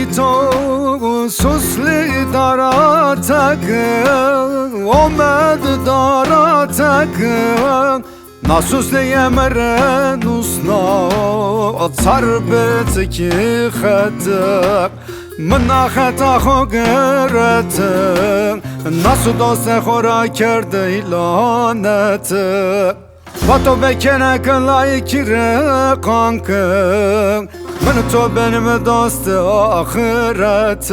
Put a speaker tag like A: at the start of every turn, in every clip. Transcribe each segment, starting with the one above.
A: پیتو سوسلی داراتک آمد داراتک ناسوسلی امره نوسنا صربت کی خطک من خطا خو گرتک ناسو دوست خورا کرده ایلانت و تو بکنه کلای کی رقانک من تو benim dost ahiret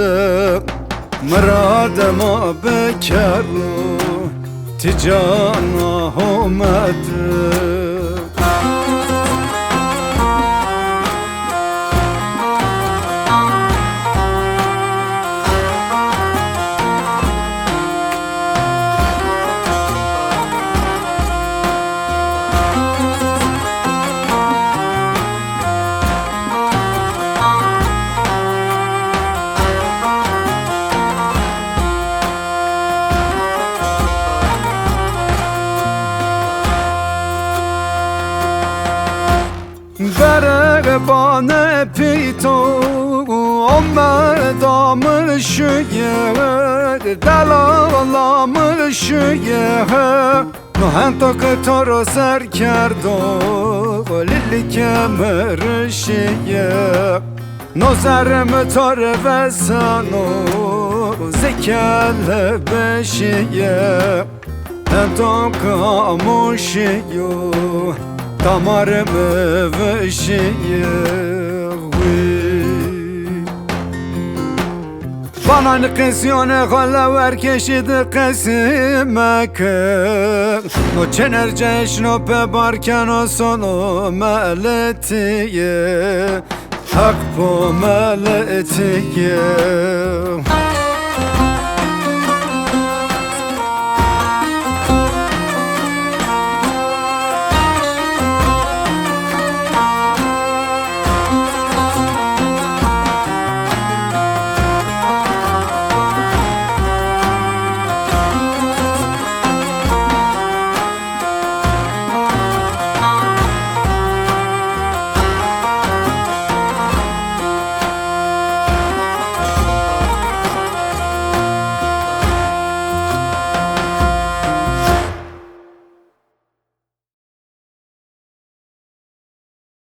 A: مراد ما بکر تجانا همد برقبان پیتو آمدامشیه دلالامشیه نهن تو که تو رو سر کرد و لیلی کمرشیه نظرم تو رو بسن و زکل بشیه تو کاموشیه damarım bana ne kesione hala verkeşidi kesimek o çenerce şnope barken o sonu meletiye hak bu meletiye